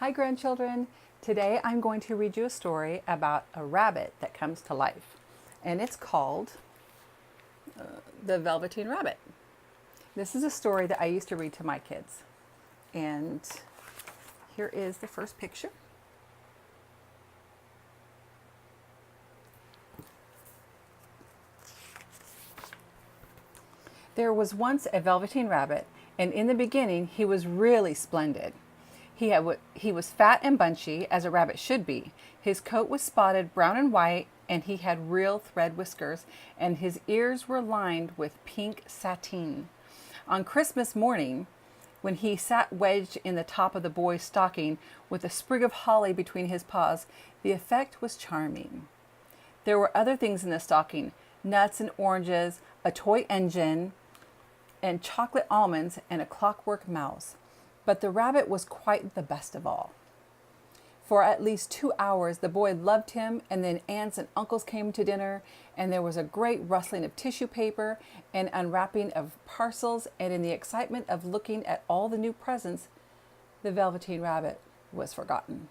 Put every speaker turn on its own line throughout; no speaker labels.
Hi grandchildren! Today I'm going to read you a story about a rabbit that comes to life, and it's called The Velveteen Rabbit. This is a story that I used to read to my kids, and here is the first picture. There was once a Velveteen Rabbit, and in the beginning he was really splendid. He was fat and bunchy, as a rabbit should be. His coat was spotted brown and white, and he had real thread whiskers, and his ears were lined with pink sateen. On Christmas morning, when he sat wedged in the top of the boy's stocking with a sprig of holly between his paws, the effect was charming. There were other things in the stocking: nuts and oranges, a toy engine, and chocolate almonds, and a clockwork mouse. But the rabbit was quite the best of all. For at least 2 hours the boy loved him, and then aunts and uncles came to dinner, and there was a great rustling of tissue paper and unwrapping of parcels, and in the excitement of looking at all the new presents, the Velveteen Rabbit was forgotten.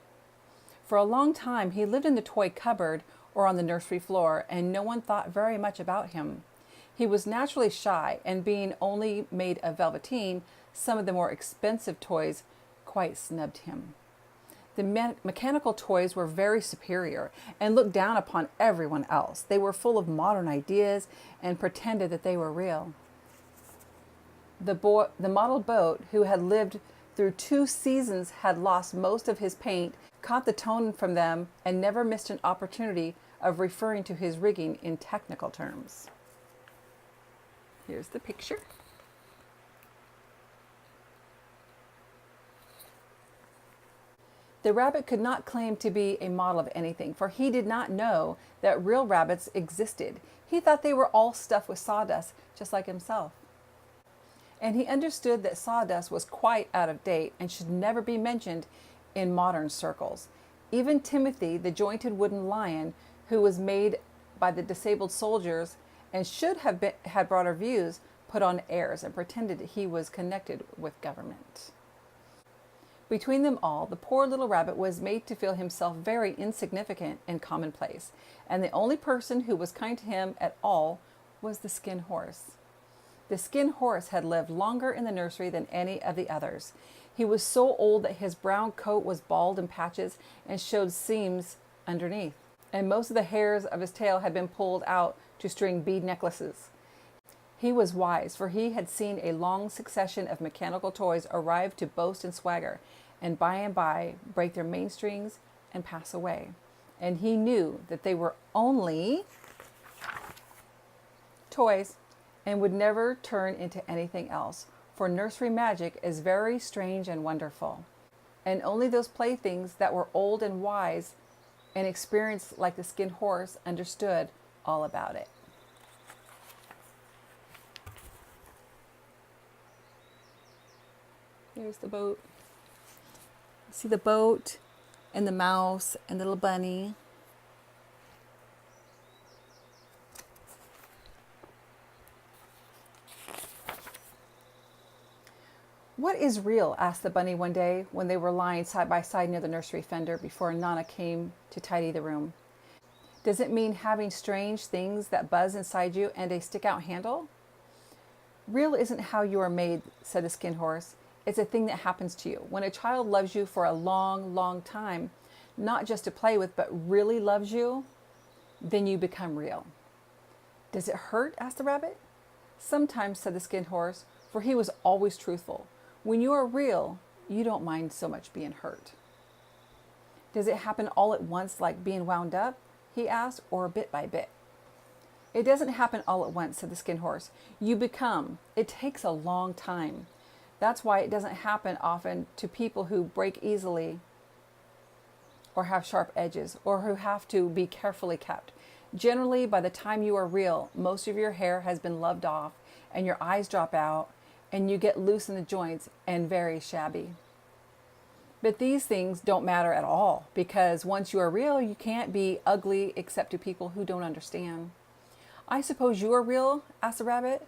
For a long time he lived in the toy cupboard or on the nursery floor, and no one thought very much about him. He was naturally shy, and being only made of velveteen, some of the more expensive toys quite snubbed him. The mechanical toys were very superior and looked down upon everyone else. They were full of modern ideas and pretended that they were real. The model boat, who had lived through 2 seasons, had lost most of his paint, caught the tone from them, and never missed an opportunity of referring to his rigging in technical terms. Here's the picture. The rabbit could not claim to be a model of anything, for he did not know that real rabbits existed. He thought they were all stuffed with sawdust, just like himself. And he understood that sawdust was quite out of date and should never be mentioned in modern circles. Even Timothy, the jointed wooden lion, who was made by the disabled soldiers and should have had broader views, put on airs and pretended that he was connected with government. Between them all, the poor little rabbit was made to feel himself very insignificant and commonplace, and the only person who was kind to him at all was the Skin Horse. The Skin Horse had lived longer in the nursery than any of the others. He was so old that his brown coat was bald in patches and showed seams underneath, and most of the hairs of his tail had been pulled out to string bead necklaces. He was wise, for he had seen a long succession of mechanical toys arrive to boast and swagger, and by break their mainsprings and pass away. And he knew that they were only toys and would never turn into anything else, for nursery magic is very strange and wonderful. And only those playthings that were old and wise and experienced like the Skin Horse understood all about it. Here's the boat. See the boat and the mouse and the little bunny. "What is real?" asked the bunny one day when they were lying side by side near the nursery fender before Nana came to tidy the room. "Does it mean having strange things that buzz inside you and a stick-out handle?" "Real isn't how you are made," said the Skin Horse. "It's a thing that happens to you. When a child loves you for a long, long time, not just to play with, but really loves you, then you become real." "Does it hurt?" asked the rabbit. "Sometimes," said the Skin Horse, for he was always truthful. "When you are real, you don't mind so much being hurt." "Does it happen all at once, like being wound up?" he asked, "or bit by bit?" "It doesn't happen all at once," said the Skin Horse. "You become. It takes a long time. That's why it doesn't happen often to people who break easily or have sharp edges or who have to be carefully kept. Generally, by the time you are real, most of your hair has been loved off and your eyes drop out and you get loose in the joints and very shabby. But these things don't matter at all, because once you are real, you can't be ugly except to people who don't understand." "I suppose you are real?" asked the rabbit.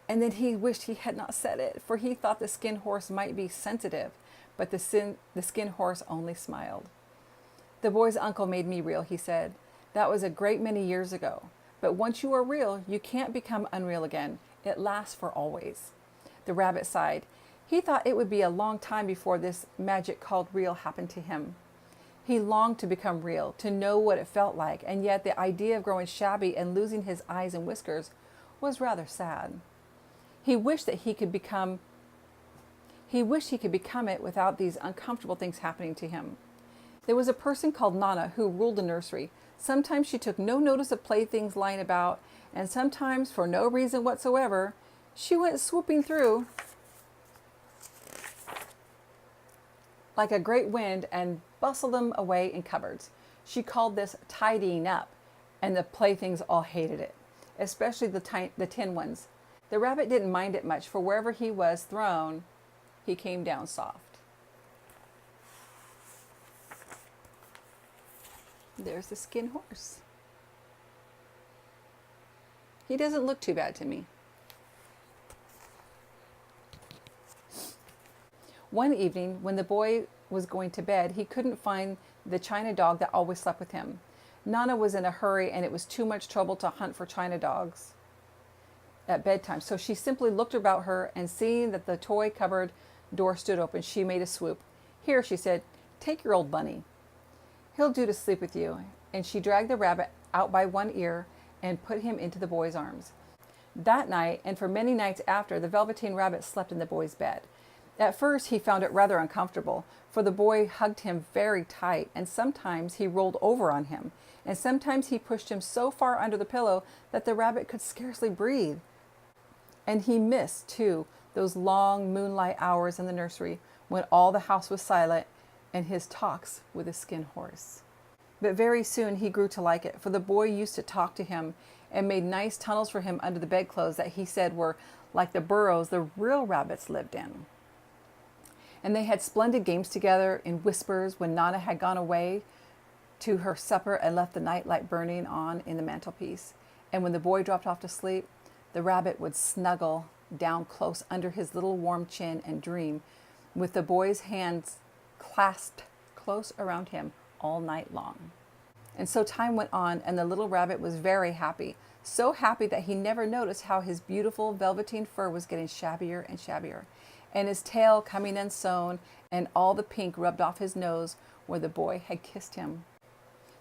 And then he wished he had not said it, for he thought the Skin Horse might be sensitive. but the skin horse only smiled. The boy's uncle made me real, he said. That was a great many years ago. But once you are real, you can't become unreal again. It lasts for always. The rabbit sighed. He thought it would be a long time before this magic called real happened to him. He longed to become real, to know what it felt like, and yet the idea of growing shabby and losing his eyes and whiskers was rather sad. He wished he could become it without these uncomfortable things happening to him. There was a person called Nana who ruled the nursery. Sometimes she took no notice of playthings lying about, and sometimes, for no reason whatsoever, she went swooping through like a great wind and bustled them away in cupboards. She called this tidying up, and the playthings all hated it, especially the tin ones. The rabbit didn't mind it much, for wherever he was thrown, he came down soft. There's the skin horse. He doesn't look too bad to me. One evening, when the boy was going to bed, he couldn't find the china dog that always slept with him. Nana was in a hurry, and it was too much trouble to hunt for china dogs at bedtime. So she simply looked about her, and seeing that the toy cupboard door stood open, she made a swoop. Here, she said, take your old bunny. He'll do to sleep with you. And she dragged the rabbit out by one ear and put him into the boy's arms. That night, and for many nights after, the Velveteen Rabbit slept in the boy's bed. At first, he found it rather uncomfortable, for the boy hugged him very tight, and sometimes he rolled over on him, and sometimes he pushed him so far under the pillow that the rabbit could scarcely breathe. And he missed, too, those long moonlight hours in the nursery when all the house was silent and his talks with the skin horse. But very soon he grew to like it, for the boy used to talk to him and made nice tunnels for him under the bedclothes that he said were like the burrows the real rabbits lived in. And they had splendid games together in whispers when Nana had gone away to her supper and left the night light burning on in the mantelpiece. And when the boy dropped off to sleep, the rabbit would snuggle down close under his little warm chin and dream, with the boy's hands clasped close around him all night long. And so time went on, and the little rabbit was very happy, so happy that he never noticed how his beautiful velveteen fur was getting shabbier and shabbier, and his tail coming unsewn, and all the pink rubbed off his nose where the boy had kissed him.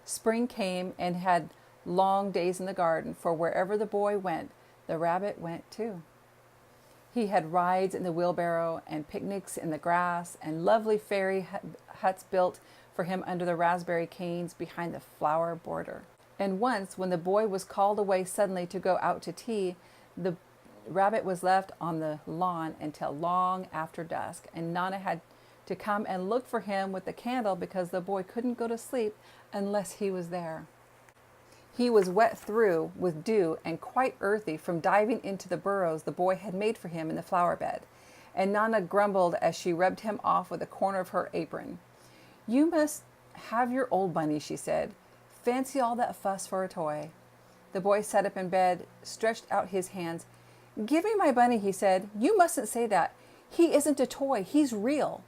Spring came and had long days in the garden, for wherever the boy went, the rabbit went too. He had rides in the wheelbarrow and picnics in the grass and lovely fairy huts built for him under the raspberry canes behind the flower border. And once, when the boy was called away suddenly to go out to tea, the rabbit was left on the lawn until long after dusk, and Nana had to come and look for him with the candle because the boy couldn't go to sleep unless he was there. He was wet through with dew and quite earthy from diving into the burrows the boy had made for him in the flower bed, and Nana grumbled as she rubbed him off with a corner of her apron. You must have your old bunny, she said. Fancy all that fuss for a toy. The boy sat up in bed, stretched out his hands. Give me my bunny, he said. You mustn't say that. He isn't a toy. He's real.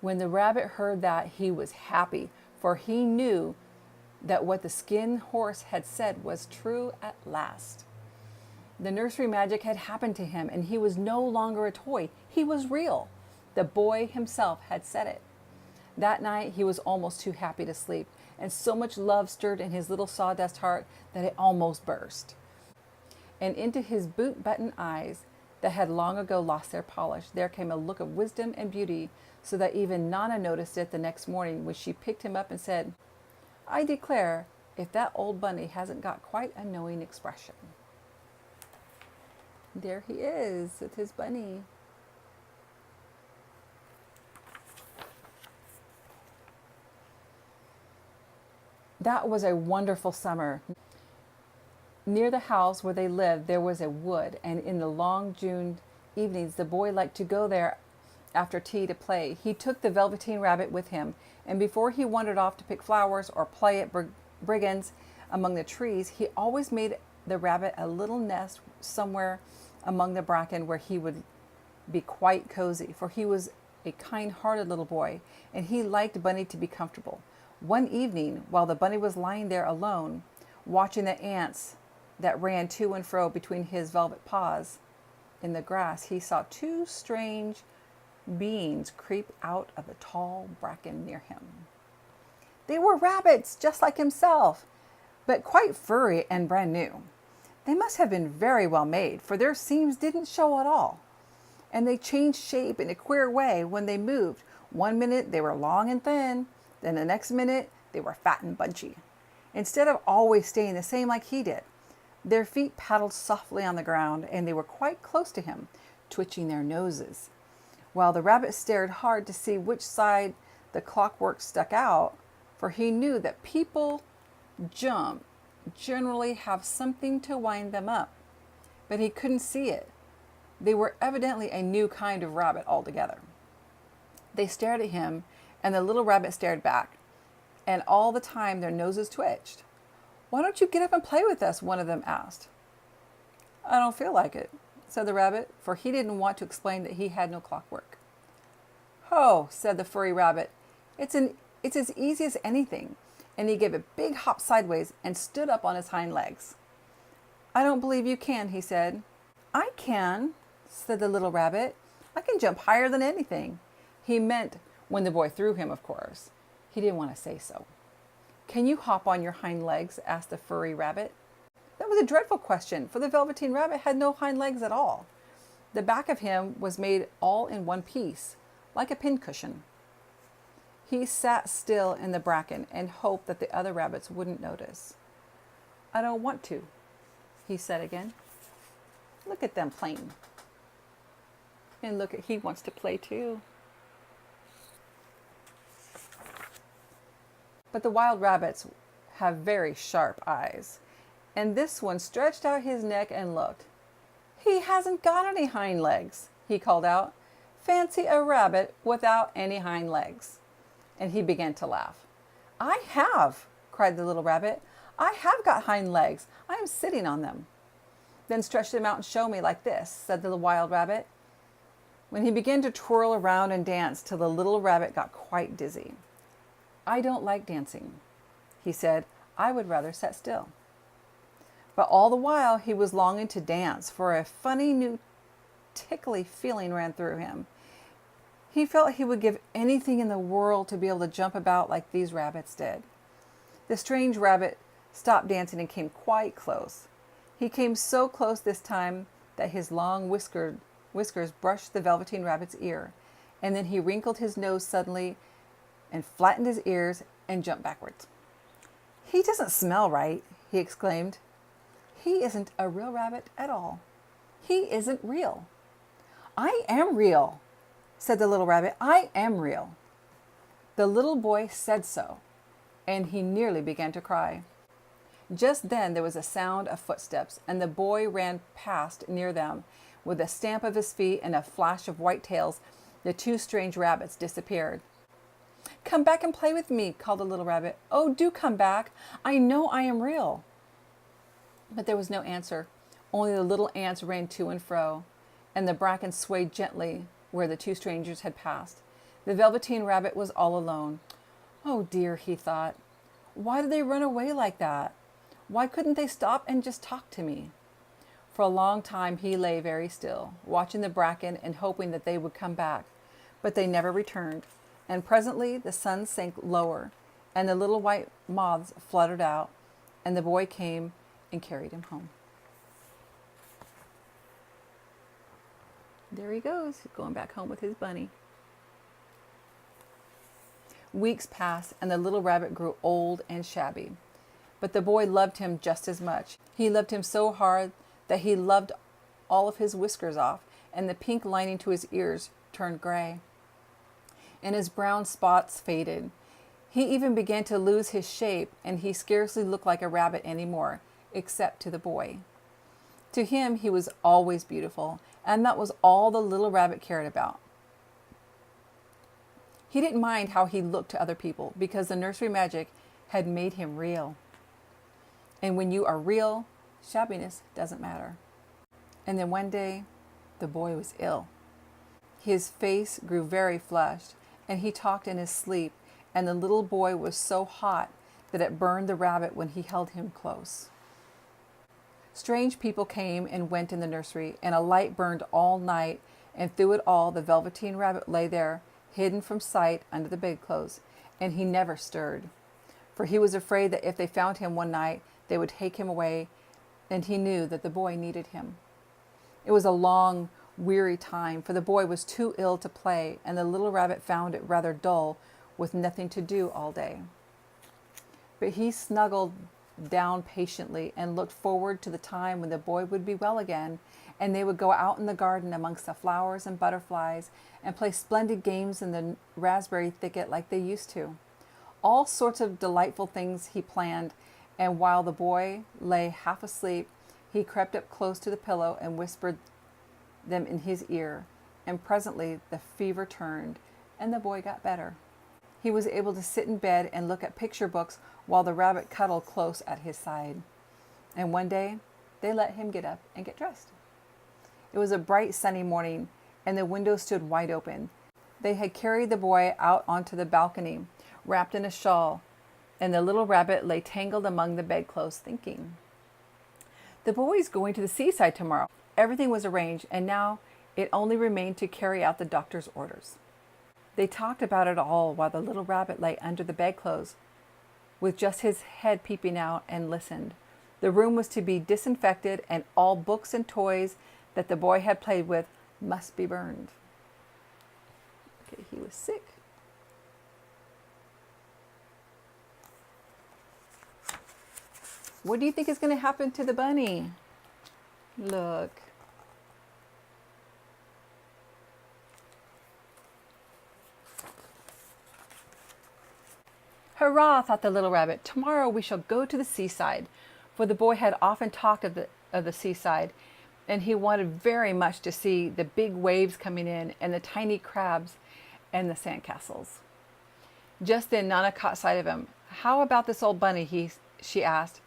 When the rabbit heard that, he was happy, for he knew that what the skin horse had said was true at last. The nursery magic had happened to him, and he was no longer a toy. He was real. The boy himself had said it. That night he was almost too happy to sleep, and so much love stirred in his little sawdust heart that it almost burst. And into his boot-button eyes that had long ago lost their polish, there came a look of wisdom and beauty, so that even Nana noticed it the next morning when she picked him up and said, I declare, if that old bunny hasn't got quite a knowing expression. There he is with his bunny. That was a wonderful summer. Near the house where they lived, there was a wood, and in the long June evenings, the boy liked to go there after tea to play. He took the Velveteen Rabbit with him, and before he wandered off to pick flowers or play at brigands among the trees, he always made the rabbit a little nest somewhere among the bracken where he would be quite cozy, for he was a kind-hearted little boy, and he liked Bunny to be comfortable. One evening, while the bunny was lying there alone, watching the ants that ran to and fro between his velvet paws in the grass, he saw two strange beings creep out of the tall bracken near him. They were rabbits, just like himself, but quite furry and brand new. They must have been very well made, for their seams didn't show at all. And they changed shape in a queer way when they moved. One minute they were long and thin, then the next minute they were fat and bunchy, instead of always staying the same like he did. Their feet paddled softly on the ground, and they were quite close to him, twitching their noses. While the rabbit stared hard to see which side the clockwork stuck out, for he knew that people jump generally have something to wind them up, but he couldn't see it. They were evidently a new kind of rabbit altogether. They stared at him, and the little rabbit stared back, and all the time their noses twitched. "Why don't you get up and play with us?" one of them asked. "I don't feel like it," said the rabbit, for he didn't want to explain that he had no clockwork. "Oh," said the furry rabbit, it's as easy as anything," and he gave a big hop sideways and stood up on his hind legs. "I don't believe you can," he said. "I can," said the little rabbit. "I can jump higher than anything." He meant when the boy threw him, of course. He didn't want to say so. "Can you hop on your hind legs?" asked the furry rabbit. That was a dreadful question, for the Velveteen Rabbit had no hind legs at all. The back of him was made all in one piece, like a pincushion. He sat still in the bracken and hoped that the other rabbits wouldn't notice. "I don't want to," he said again. "Look at them playing. And look at, he wants to play too." But the wild rabbits have very sharp eyes, and this one stretched out his neck and looked. "He hasn't got any hind legs," he called out. "Fancy a rabbit without any hind legs." And he began to laugh. "I have," cried the little rabbit. "I have got hind legs. I am sitting on them." "Then stretch them out and show me like this," said the wild rabbit, when he began to twirl around and dance till the little rabbit got quite dizzy. "I don't like dancing," he said. "I would rather sit still." But all the while he was longing to dance, for a funny new tickly feeling ran through him. He felt he would give anything in the world to be able to jump about like these rabbits did. The strange rabbit stopped dancing and came quite close. He came so close this time that his long whiskers brushed the Velveteen Rabbit's ear, and then he wrinkled his nose suddenly and flattened his ears and jumped backwards. "He doesn't smell right," he exclaimed. "He isn't a real rabbit at all. He isn't real." "I am real," said the little rabbit. "I am real." The little boy said so, and he nearly began to cry. Just then there was a sound of footsteps, and the boy ran past near them. With a stamp of his feet and a flash of white tails, the two strange rabbits disappeared. "Come back and play with me," called the little rabbit. "Oh, do come back. I know I am real." But there was no answer. Only the little ants ran to and fro, and the bracken swayed gently where the two strangers had passed. The Velveteen Rabbit was all alone. "Oh dear," he thought. "Why did they run away like that? Why couldn't they stop and just talk to me?" For a long time he lay very still, watching the bracken and hoping that they would come back. But they never returned, and presently the sun sank lower, and the little white moths fluttered out, and the boy came and carried him home. There he goes, going back home with his bunny. Weeks passed, and the little rabbit grew old and shabby. But the boy loved him just as much. He loved him so hard that he loved all of his whiskers off, and the pink lining to his ears turned gray, and his brown spots faded. He even began to lose his shape, and he scarcely looked like a rabbit anymore, except to the boy. To him, he was always beautiful, and that was all the little rabbit cared about. He didn't mind how he looked to other people, because the nursery magic had made him real. And when you are real, shabbiness doesn't matter. And then one day, the boy was ill. His face grew very flushed, and he talked in his sleep, and the little boy was so hot that it burned the rabbit when he held him close. Strange people came and went in the nursery, and a light burned all night, and through it all the Velveteen Rabbit lay there, hidden from sight under the bedclothes, and he never stirred. For he was afraid that if they found him one night, they would take him away, and he knew that the boy needed him. It was a long, weary time, for the boy was too ill to play, and the little rabbit found it rather dull with nothing to do all day. But he snuggled down patiently and looked forward to the time when the boy would be well again, and they would go out in the garden amongst the flowers and butterflies and play splendid games in the raspberry thicket like they used to. All sorts of delightful things he planned, and while the boy lay half asleep, he crept up close to the pillow and whispered them in his ear, and presently the fever turned, and the boy got better. He was able to sit in bed and look at picture books while the rabbit cuddled close at his side. And one day, they let him get up and get dressed. It was a bright sunny morning, and the window stood wide open. They had carried the boy out onto the balcony, wrapped in a shawl, and the little rabbit lay tangled among the bedclothes thinking. The boy's going to the seaside tomorrow. Everything was arranged, and now it only remained to carry out the doctor's orders. They talked about it all while the little rabbit lay under the bedclothes, with just his head peeping out, and listened. The room was to be disinfected, and all books and toys that the boy had played with must be burned. Okay, he was sick. What do you think is going to happen to the bunny? Look. Hurrah, thought the little rabbit. Tomorrow we shall go to the seaside. For the boy had often talked of the seaside, and he wanted very much to see the big waves coming in and the tiny crabs and the sandcastles. Just then Nana caught sight of him. How about this old bunny? She asked.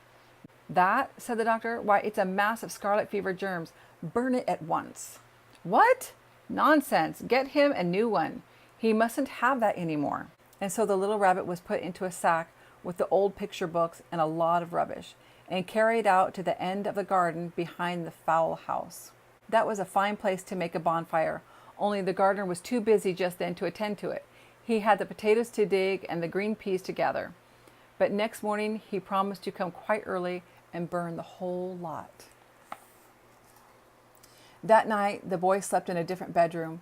That, said the doctor, why, it's a mass of scarlet fever germs. Burn it at once. What? Nonsense. Get him a new one. He mustn't have that anymore. And so the little rabbit was put into a sack with the old picture books and a lot of rubbish, and carried out to the end of the garden behind the fowl house. That was a fine place to make a bonfire, only the gardener was too busy just then to attend to it. He had the potatoes to dig and the green peas to gather. But next morning he promised to come quite early and burn the whole lot. That night the boy slept in a different bedroom,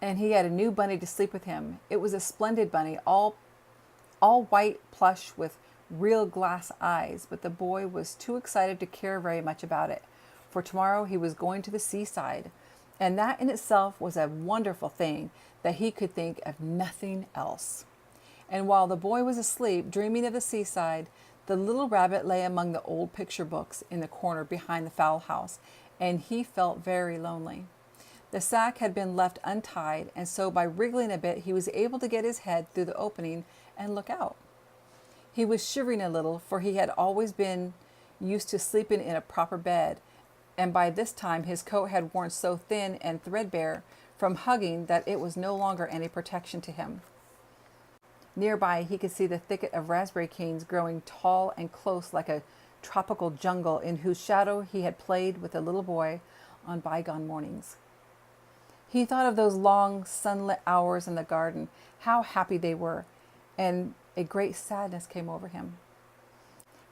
and he had a new bunny to sleep with him. It was a splendid bunny, all white plush with real glass eyes, but the boy was too excited to care very much about it, for tomorrow he was going to the seaside, and that in itself was a wonderful thing, that he could think of nothing else. And while the boy was asleep, dreaming of the seaside, the little rabbit lay among the old picture books in the corner behind the fowl house, and he felt very lonely. The sack had been left untied, and so by wriggling a bit he was able to get his head through the opening and look out. He was shivering a little, for he had always been used to sleeping in a proper bed, and by this time his coat had worn so thin and threadbare from hugging that it was no longer any protection to him. Nearby he could see the thicket of raspberry canes growing tall and close like a tropical jungle, in whose shadow he had played with the little boy on bygone mornings. He thought of those long sunlit hours in the garden, how happy they were, and a great sadness came over him.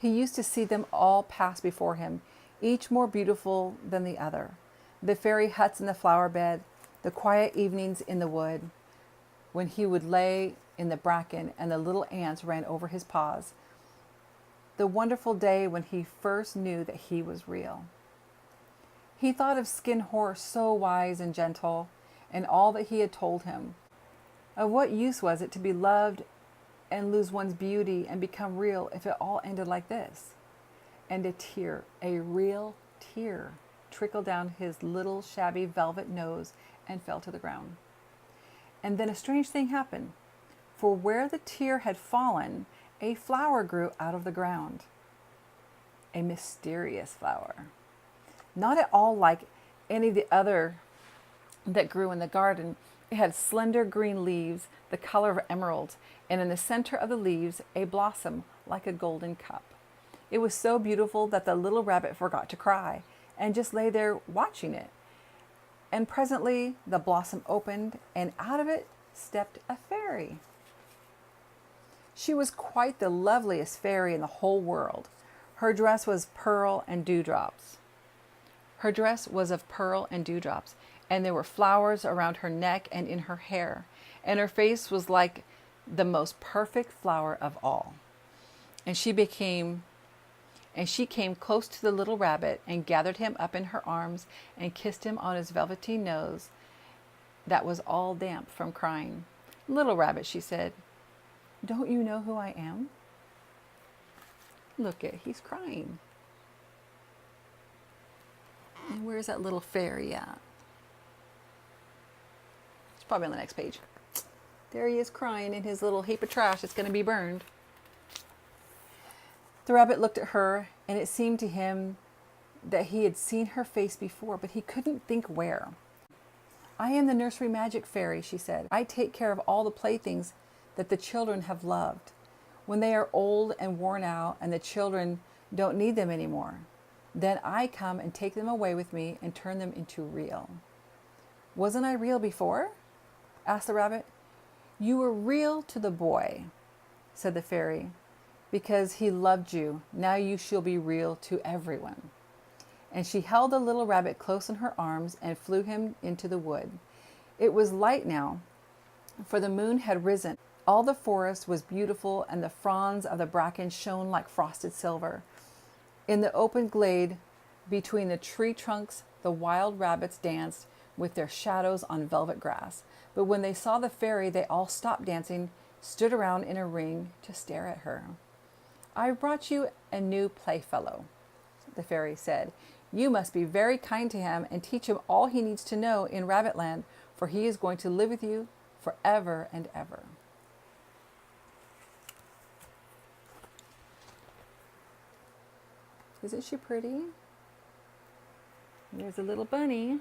He used to see them all pass before him, each more beautiful than the other. The fairy huts in the flower bed, the quiet evenings in the wood, when he would lay in the bracken and the little ants ran over his paws. The wonderful day when he first knew that he was real. He thought of Skin Horse, so wise and gentle, and all that he had told him. Of what use was it to be loved and lose one's beauty and become real if it all ended like this? And a tear, a real tear, trickled down his little shabby velvet nose and fell to the ground. And then a strange thing happened, for where the tear had fallen, a flower grew out of the ground. A mysterious flower. Not at all like any of the other that grew in the garden. It had slender green leaves, the color of emerald, and in the center of the leaves, a blossom like a golden cup. It was so beautiful that the little rabbit forgot to cry and just lay there watching it. And presently, the blossom opened, and out of it stepped a fairy. She was quite the loveliest fairy in the whole world. Her dress was pearl and dewdrops. Her dress was of pearl and dewdrops, and there were flowers around her neck and in her hair, and her face was like the most perfect flower of all. And she came close to the little rabbit and gathered him up in her arms and kissed him on his velveteen nose that was all damp from crying. "Little rabbit," she said, "don't you know who I am?" Look at, he's crying. And where's that little fairy at? It's probably on the next page. There he is crying in his little heap of trash that's going to be burned. The rabbit looked at her, and it seemed to him that he had seen her face before, but he couldn't think where. "I am the nursery magic fairy," she said. "I take care of all the playthings that the children have loved. When they are old and worn out and the children don't need them anymore, then I come and take them away with me and turn them into real." "Wasn't I real before?" asked the rabbit. "You were real to the boy," said the fairy, "because he loved you. Now you shall be real to everyone." And she held the little rabbit close in her arms and flew him into the wood. It was light now, for the moon had risen. All the forest was beautiful, and the fronds of the bracken shone like frosted silver. In the open glade between the tree trunks, the wild rabbits danced with their shadows on velvet grass. But when they saw the fairy, they all stopped dancing, stood around in a ring to stare at her. "I've brought you a new playfellow," the fairy said. "You must be very kind to him and teach him all he needs to know in Rabbitland, for he is going to live with you forever and ever." Isn't she pretty? There's a little bunny.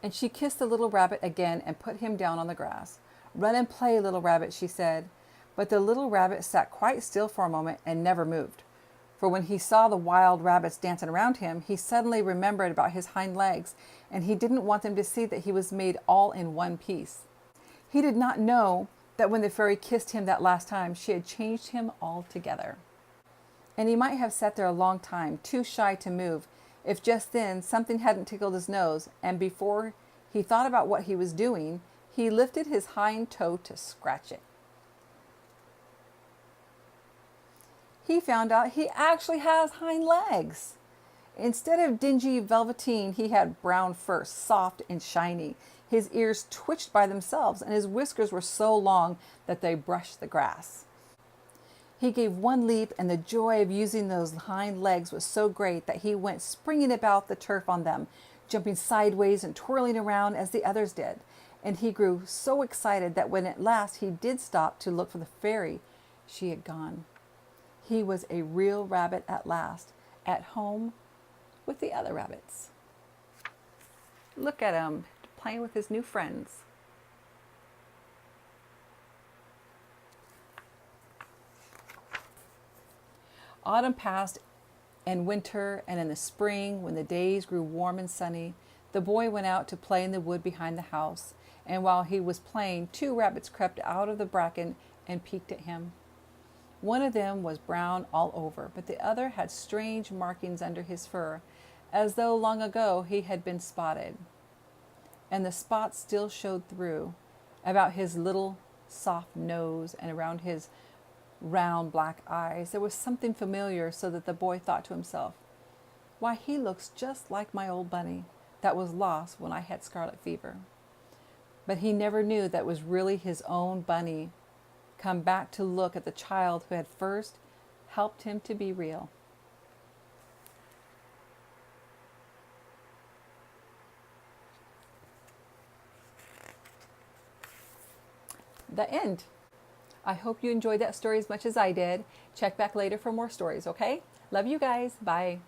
And she kissed the little rabbit again and put him down on the grass. "Run and play, little rabbit," she said. But the little rabbit sat quite still for a moment and never moved. For when he saw the wild rabbits dancing around him, he suddenly remembered about his hind legs, and he didn't want them to see that he was made all in one piece. He did not know that when the fairy kissed him that last time, she had changed him altogether. And he might have sat there a long time, too shy to move, if just then something hadn't tickled his nose, and before he thought about what he was doing, he lifted his hind toe to scratch it. He found out he actually has hind legs. Instead of dingy velveteen, he had brown fur, soft and shiny. His ears twitched by themselves, and his whiskers were so long that they brushed the grass. He gave one leap, and the joy of using those hind legs was so great that he went springing about the turf on them, jumping sideways and twirling around as the others did. And he grew so excited that when at last he did stop to look for the fairy, she had gone. He was a real rabbit at last, at home with the other rabbits. Look at him, playing with his new friends. Autumn passed, and winter, and in the spring, when the days grew warm and sunny, the boy went out to play in the wood behind the house, and while he was playing, 2 rabbits crept out of the bracken and peeked at him. One of them was brown all over, but the other had strange markings under his fur, as though long ago he had been spotted. And the spots still showed through, about his little soft nose and around his round black eyes. There was something familiar, so that the boy thought to himself, "Why, he looks just like my old bunny that was lost when I had scarlet fever." But he never knew that it was really his own bunny, come back to look at the child who had first helped him to be real. The end. I hope you enjoyed that story as much as I did. Check back later for more stories, okay? Love you guys. Bye.